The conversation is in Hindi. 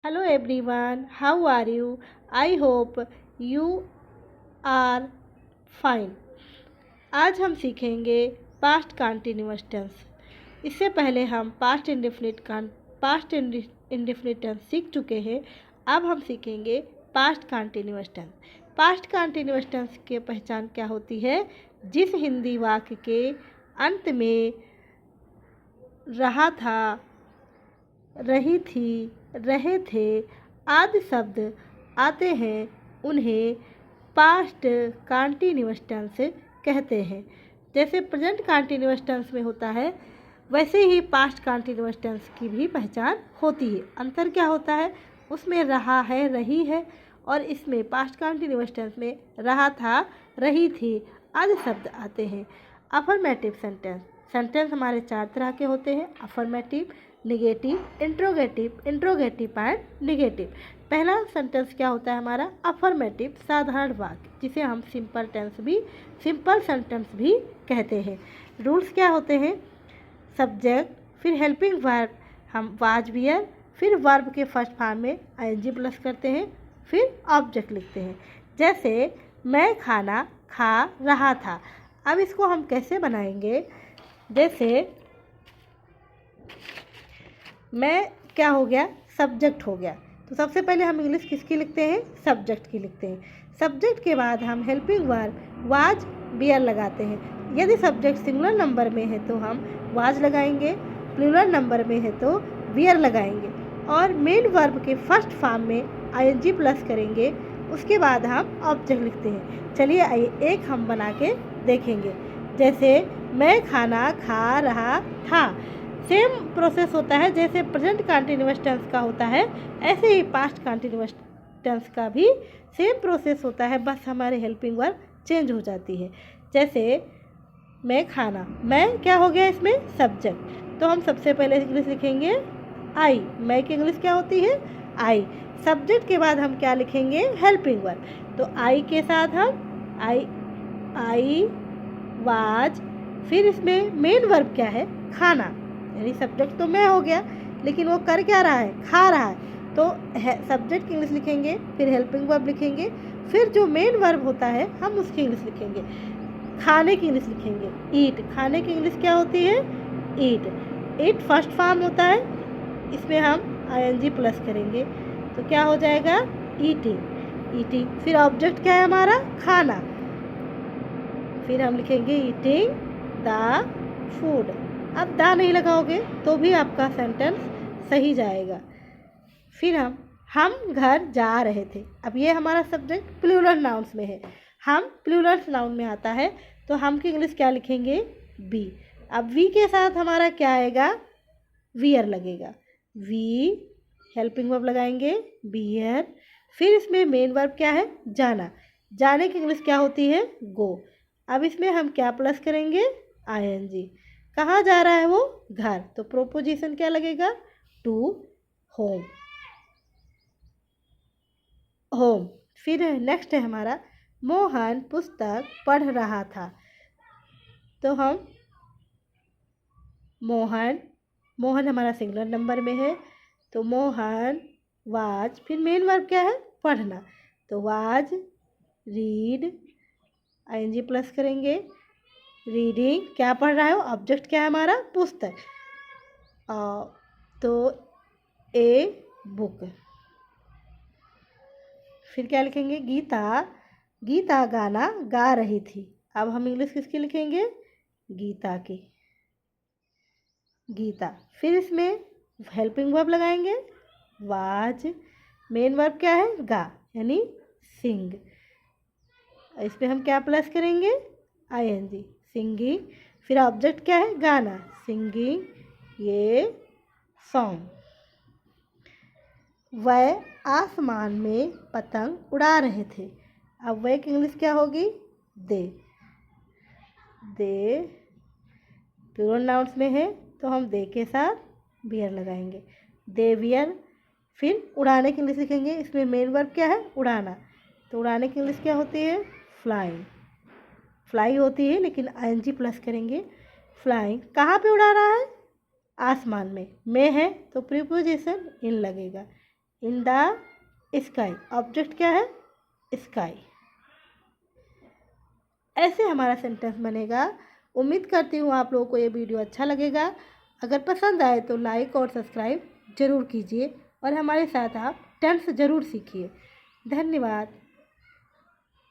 Hello everyone, how are you? I hope you are fine. आज हम सीखेंगे पास्ट कंटिन्यूअस टेंस। इससे पहले हम पास्ट इंडेफिनिट टेंस सीख चुके हैं। अब हम सीखेंगे past continuous tense. Past continuous tense की पहचान क्या होती है? जिस हिंदी वाक्य के अंत में रहा था, रही थी, रहे थे आदि शब्द आते हैं उन्हें पास्ट कंटिन्यूअस टेंस कहते हैं। जैसे प्रेजेंट कंटिन्यूअस टेंस में होता है, वैसे ही पास्ट कंटिन्यूअस टेंस की भी पहचान होती है। अंतर क्या होता है? उसमें रहा है, रही है, और इसमें पास्ट कंटिन्यूअस टेंस में रहा था, रही थी आदि शब्द आते हैं। Affirmative sentence. सेंटेंस हमारे 4 तरह के होते हैं: affirmative, negative, interrogative and negative. पहला सेंटेंस क्या होता है हमारा? अफर्मेटिव, साधारण वाक्य, जिसे हम सिंपल सेंटेंस भी कहते हैं। रूल्स क्या होते हैं? सब्जेक्ट, फिर हेल्पिंग वर्ब, हम वाज वियर, फिर वर्ब के फर्स्ट फॉर्म में आईएनजी प्लस करते हैं, फिर ऑब्जेक्ट लिखते हैं। जैसे मैं खाना खा रहा था। अब इसको हम कैसे बनाएंगे? जैसे मैं क्या हो गया? सब्जेक्ट हो गया। तो सबसे पहले हम इंग्लिश किसकी लिखते हैं? सब्जेक्ट की लिखते हैं। सब्जेक्ट के बाद हम हेल्पिंग वर्ब वाज बियर लगाते हैं। यदि सब्जेक्ट सिंगुलर नंबर में है तो हम वाज लगाएंगे, प्लूरल नंबर में है तो बियर लगाएंगे, और मेन वर्ब के फर्स्ट फॉर्म में आईएनजी प्लस करेंगे। उसके बाद हम ऑब्जेक्ट लिखते हैं। चलिए आइए एक हम बना के देखेंगे। जैसे मैं खाना खा रहा था। सेम प्रोसेस होता है जैसे प्रेजेंट कंटिन्यूअस टेंस का होता है, ऐसे ही पास्ट कंटिन्यूअस टेंस का भी सेम प्रोसेस होता है, बस हमारे हेल्पिंग वर्ब चेंज हो जाती है। जैसे मैं खाना, मैं क्या हो गया इसमें? सब्जेक्ट। तो हम सबसे पहले इंग्लिश लिखेंगे आई। मैं की इंग्लिश क्या होती है? आई। सब्जेक्ट के बाद हम क्या लिखेंगे? Helping verb. तो आई के साथ हम आई वाज, फिर इसमें मेन वर्ब क्या है? खाना, यानी सब्जेक्ट तो मैं हो गया, लेकिन वो कर क्या रहा है? खा रहा है। तो सब्जेक्ट की इंग्लिश लिखेंगे, फिर हेल्पिंग वर्ब लिखेंगे, फिर जो मेन वर्ब होता है हम उसकी इंग्लिश लिखेंगे। खाने की इंग्लिश लिखेंगे ईट। खाने की इंग्लिश क्या होती है? ईट। ईट फर्स्ट फॉर्म होता है, इसमें हम आईएनजी प्लस करेंगे, तो क्या हो जाएगा? ईटिंग। फिर ऑब्जेक्ट क्या है हमारा? खाना, फिर हम लिखेंगे ईटिंग द फूड। अब दा नहीं लगाओगे तो भी आपका सेंटेंस सही जाएगा। फिर हम घर जा रहे थे। अब ये हमारा सब्जेक्ट प्लूरल नाउन्स में है, हम प्लूरल नाउन में आता है, तो हम की इंग्लिश क्या लिखेंगे? बी। अब वी के साथ हमारा क्या आएगा? वियर लगेगा। वी, हेल्पिंग वर्ब लगाएंगे बियर, फिर इसमें मेन वर्ब क्या है? जाना। जाने की इंग्लिश क्या होती है? गो। अब इसमें हम क्या प्लस करेंगे? आईएनजी। कहाँ जा रहा है वो? घर। तो प्रोपोजिशन क्या लगेगा? To home. फिर नेक्स्ट है हमारा मोहन पुस्तक पढ़ रहा था। तो हम मोहन हमारा सिंगुलर नंबर में है, तो मोहन वाज, फिर मेन वर्ब क्या है? पढ़ना, तो वाज रीड, आईएनजी प्लस करेंगे। रीडिंग, क्या पढ़ रहा है वो? ऑब्जेक्ट क्या है हमारा? पुस्तक, तो ए बुक। फिर क्या लिखेंगे? गीता गाना गा रही थी। अब हम इंग्लिश किसकी लिखेंगे? गीता की, गीता। फिर इसमें हेल्पिंग वर्ब लगाएंगे वाज, मेन वर्ब क्या है? गा, यानी सिंग। इस पर हम क्या प्लस करेंगे? ING, singing. फिर ऑब्जेक्ट क्या है? गाना, सिंगिंग ये सॉन्ग। वह आसमान में पतंग उड़ा रहे थे। अब वह की इंग्लिश क्या होगी? दे प्लूरल नाउन्स में है, तो हम दे के साथ बियर लगाएंगे, दे वियर। फिर उड़ाने की इंग्लिश लिखेंगे, इसमें मेन वर्ब क्या है? उड़ाना, तो उड़ाने की इंग्लिश क्या होती है? फ्लाई होती है, लेकिन आईएनजी प्लस करेंगे। फ्लाइंग। कहाँ पे उड़ा रहा है? आसमान में है तो प्रीपोजिशन इन लगेगा, इन द स्काई। ऑब्जेक्ट क्या है? स्काई। ऐसे हमारा सेंटेंस बनेगा। उम्मीद करती हूँ आप लोगों को ये वीडियो अच्छा लगेगा। अगर पसंद आए तो लाइक और सब्सक्राइब ज़रूर कीजिए और हमारे साथ आप टेंस ज़रूर सीखिए। धन्यवाद।